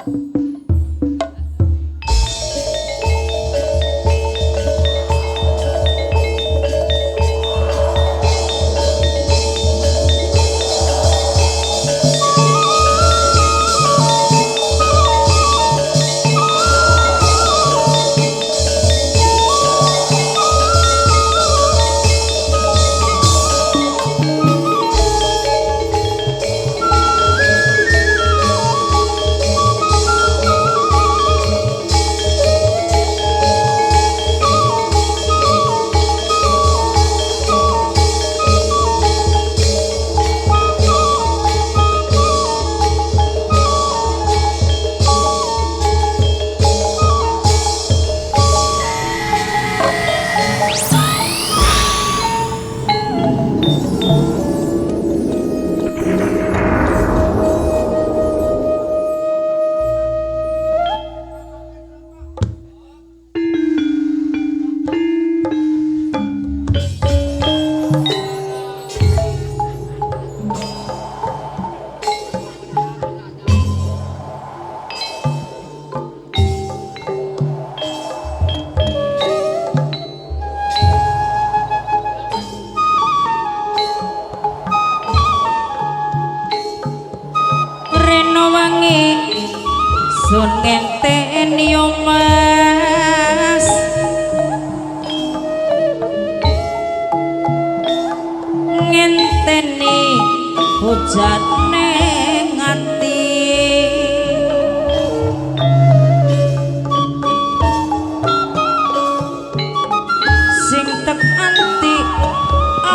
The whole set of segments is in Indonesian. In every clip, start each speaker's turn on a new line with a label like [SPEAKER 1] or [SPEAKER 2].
[SPEAKER 1] sun ngenteni yo mas ngenteni hujane ngati sing tek anti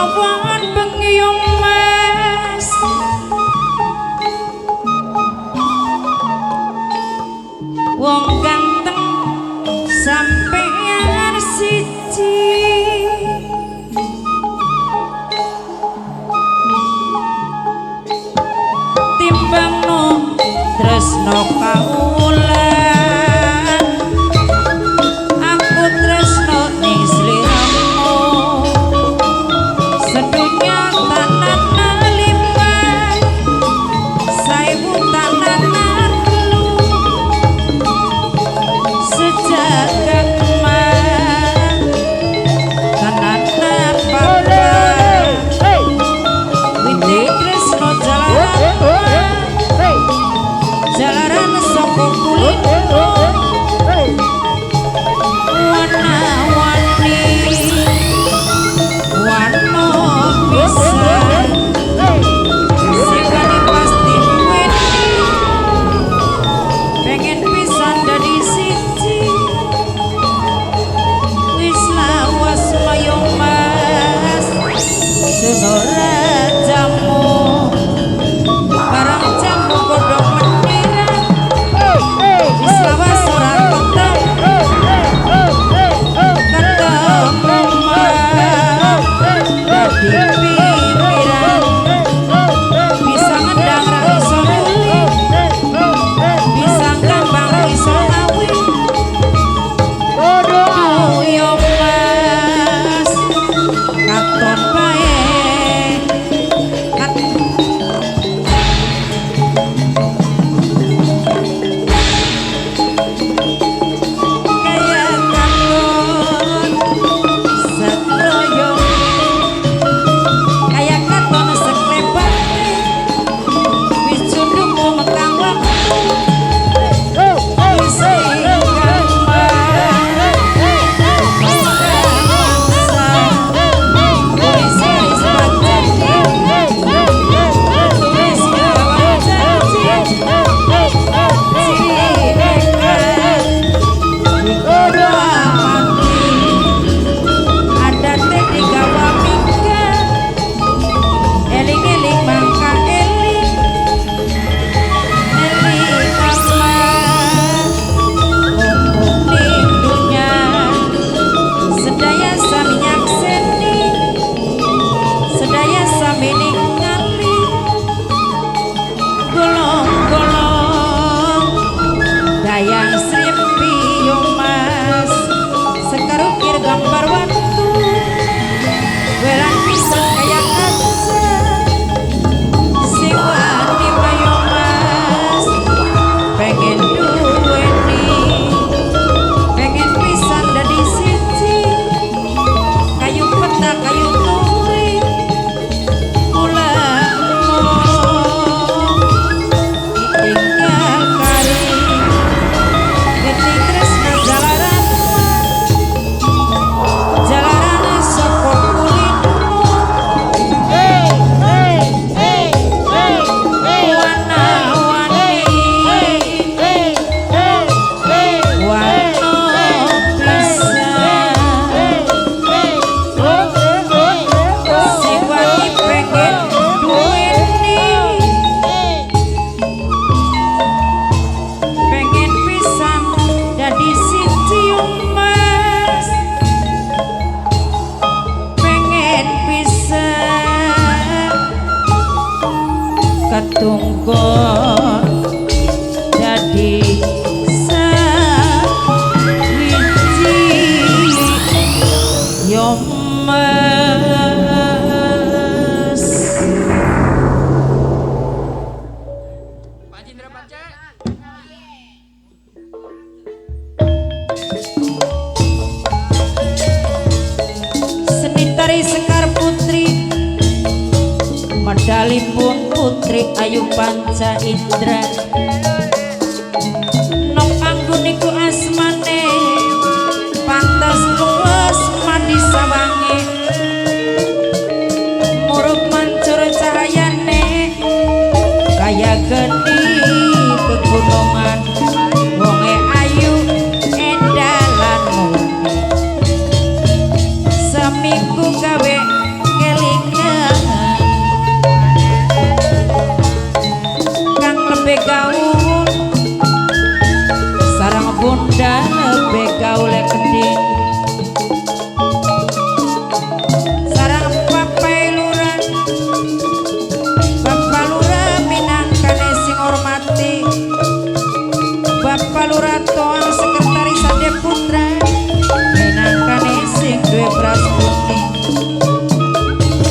[SPEAKER 1] awan bengi yo mas wong ganteng sampeyan siji timbangno tresno kaulan aku tresno ning sliramu sedunya tanan limbah saewu tanan sejagat emas kanana papa witi tresno jalaran jalaran saka kulit katunggon jadi sawiji yomes.
[SPEAKER 2] Panjindra Panca.
[SPEAKER 1] Seni tari Sekar Putri medali pun Putri Ayu Panca Indra nok anggun iku asmane pantas luwes mandi sawange murup mancur cahayane kaya geni kegunungan wonge ayu endalan murni seminggu gawe kelingan kang lebih gaul sarang bunda lebih gaul keding sarang papai lurah bapak lurah minangkane sing hormati bapak lurah toang sekretaris Ade Putra minangkane sing duwe beras putih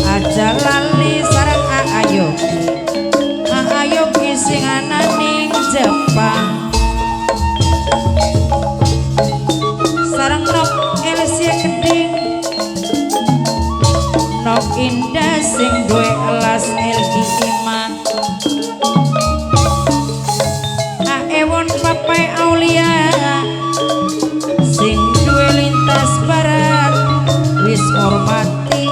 [SPEAKER 1] aja lali sarang Ayoki sing ana ning Jepang sarang nok Elsie keding nok indah sing duwe elas Elgi Iman Aewon Papai Aulia sing duwe lintas barat wis hormati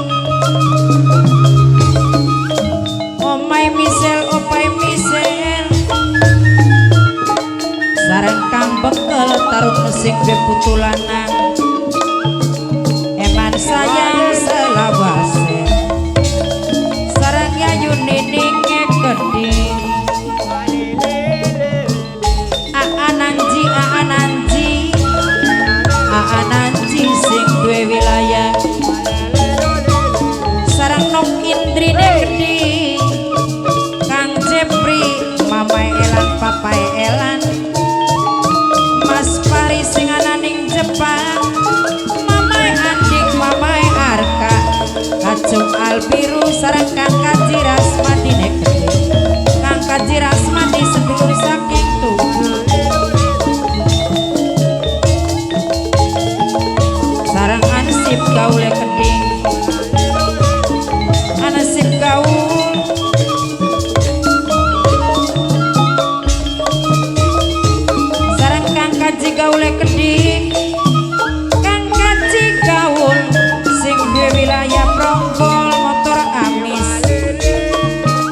[SPEAKER 1] Omai Misel Opai Misel sareng kang bekel tarung sing beputulanan eman sayang selawase sareng yayu nining keding Aananji sing duwe wilayah sareng nok indrine keding Kang Jepri Mamai Elan Papai Elan Mas Pari sing ana ning Jepang Mamai Andik Mamai Arka Kacung Albiru sareng Kang Kaji Rasmadi negede Kang Kaji Rasmadi sedulur saking Tugu sareng ansip gaule keding ansip gaul sareng Kang Kaji gaule keding Kang Kaji gaul sing duwe wilayah Pronggol motor amis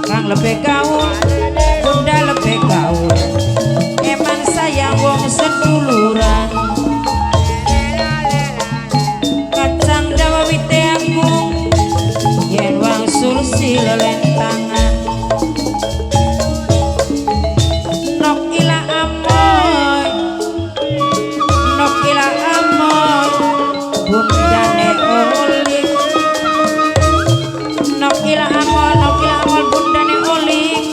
[SPEAKER 1] Kang lebih gaul bunda lebih gaul emang sayang wong seduluran kacang dawa wite agung yen wangsul si lelentangan nok ila amoy bundane olik nok ila amol bundane olik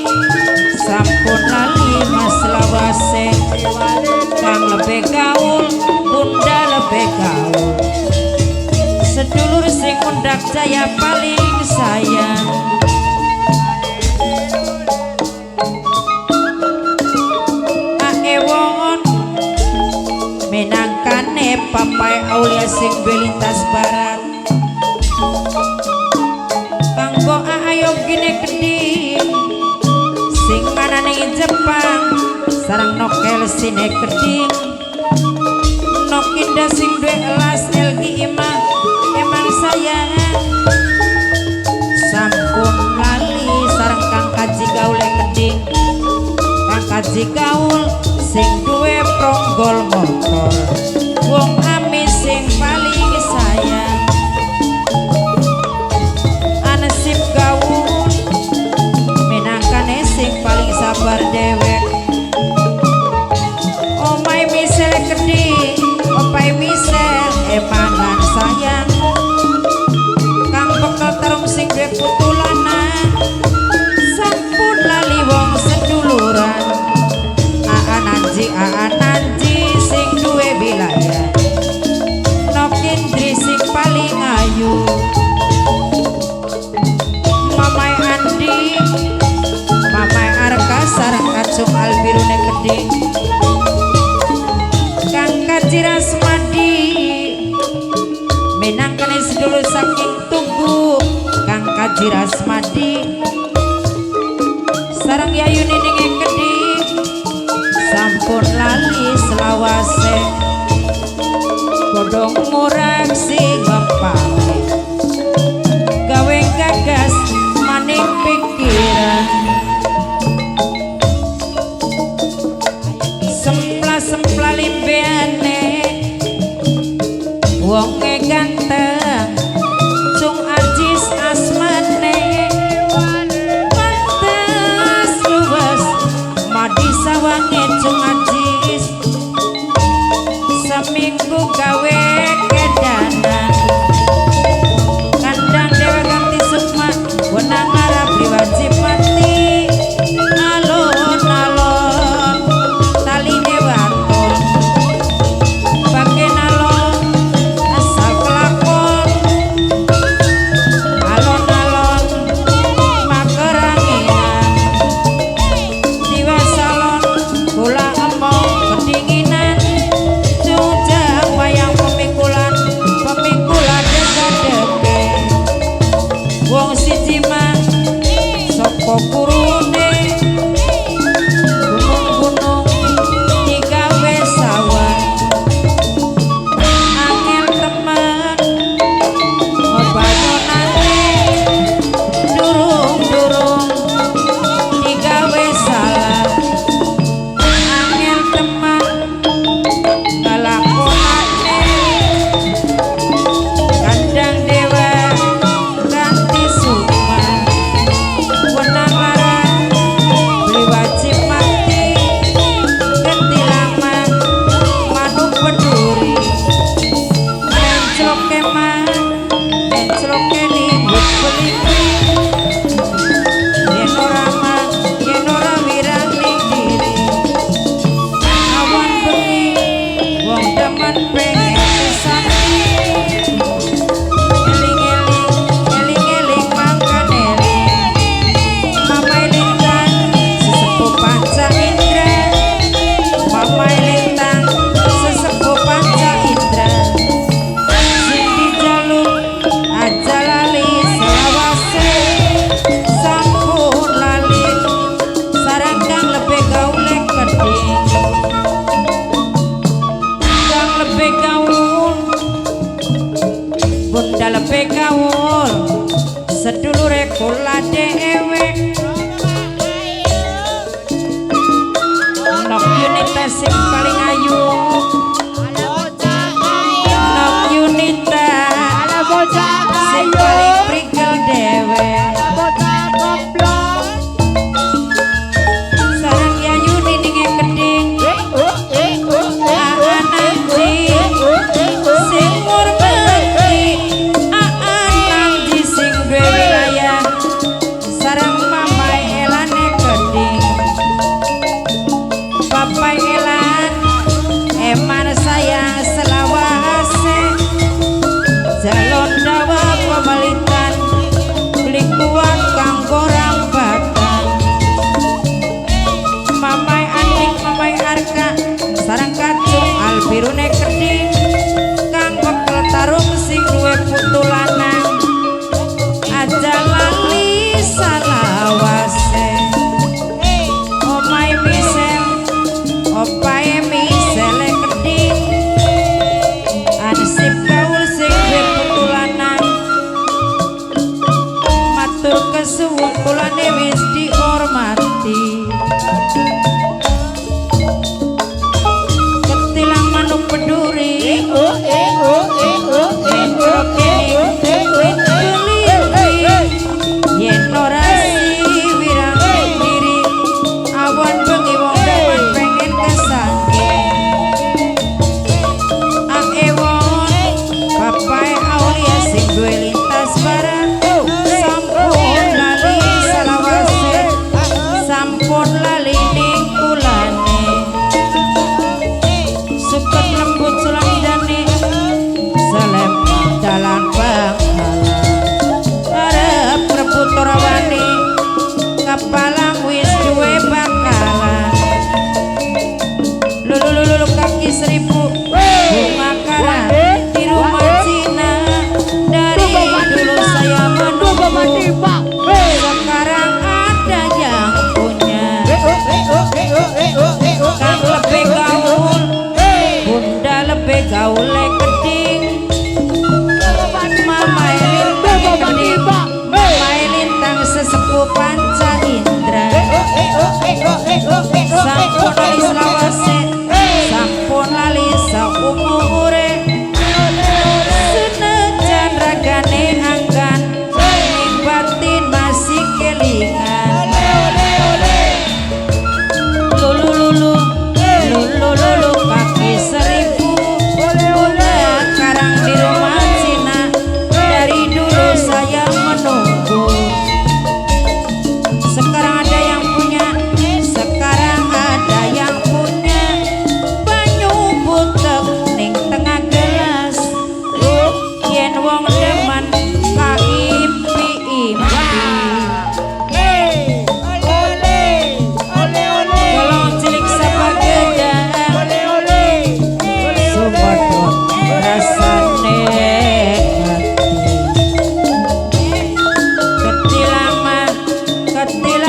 [SPEAKER 1] sampun lali mas lawase kang lebih gaul bunda lebih gaul sedulur sing mundak jaya paling sayang Aewon minangkane Papai Aulia sing belintas barat kanggo Ayogi keding sing ana ning Jepang sareng nokel sine keding nok indah sing duwe elas Elgi Iman emang sayang sampun lali sareng Kang Kaji gaule keding Kang Kaji gaul sing duwe Pronggol motor wong amis sing paling sayang ansip gaul minangkane sing paling sabar dewek Omai Misel keding Opai Misel emanan sareng kacung albirune gedhe kang kaciras madi minangkane sedulur saking tugu kang kaciras madi sareng yayu nining gedhe sampun lali selawase godhong murah sing ngepake gawe gagas maning pikiran sempla limbeane wonge ganteng cung ajis asmane pantes luwes madi sawange cung ajis seminggu gawe kedanan kandang dewa ganti sukma wenang arab diwajib mati alon-alon tali dewanton bagian alon asal kelakon alon-alon makeranginan tiwa salon kula emong kedinginan cujang wayang pemikulan deka-deke wong siji mah sapa kurune gunung-gunung digawe sawah angel temen ngebayonane durung-durung digawe salah angel temen ngalakonane kandang dewa ganti sukma wenang lara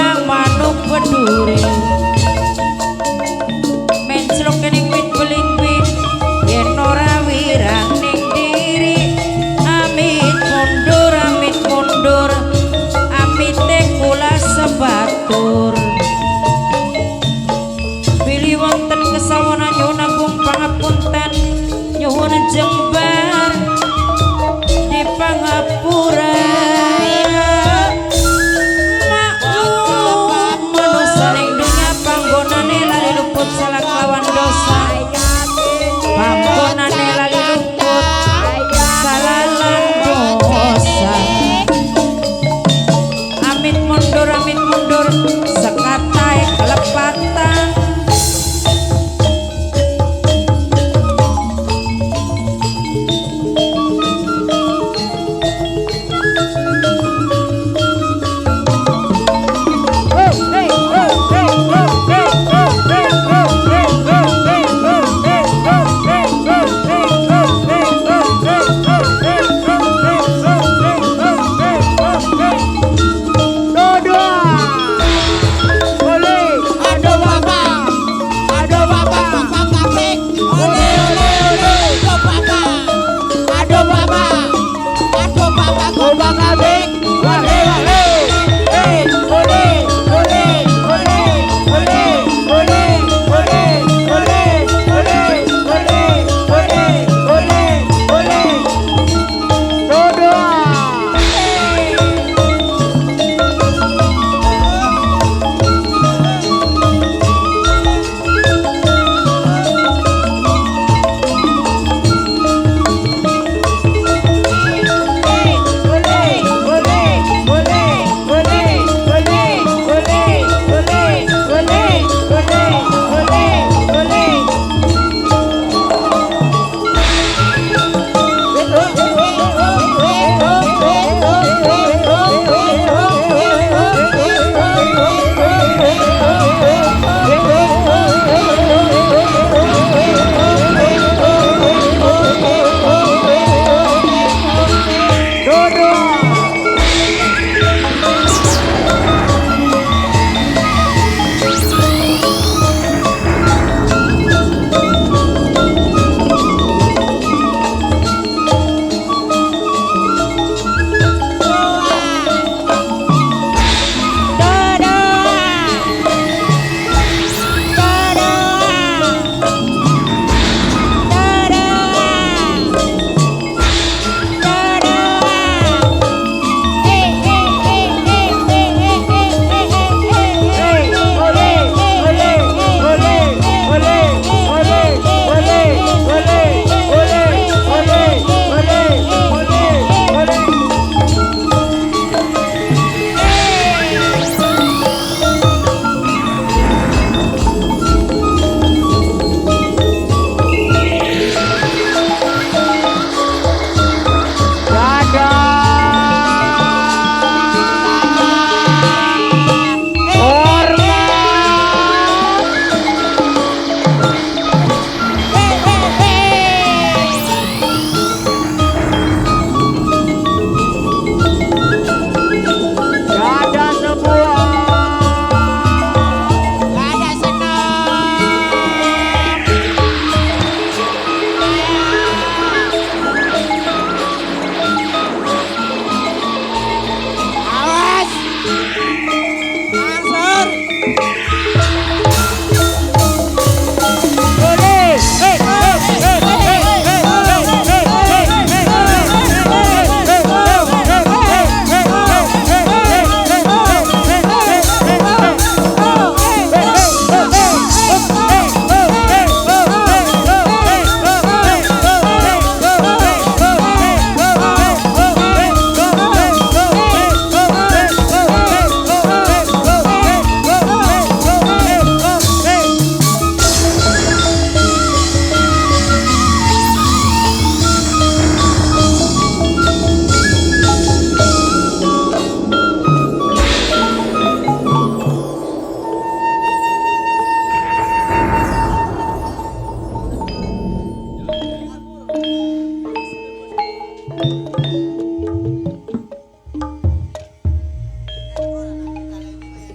[SPEAKER 1] wirang manuk peduri menclok ning wit beling-wit yen ora wirang ning diri amit mundur amite kula sebatur pilih wonten kesawonan nyuwun agung pangapunten nyuwun jembar di pangapura maklum manusa ning dunya panggonane lali luput salah lawan dosa panggonane lali luput salah lan dosa amit mundur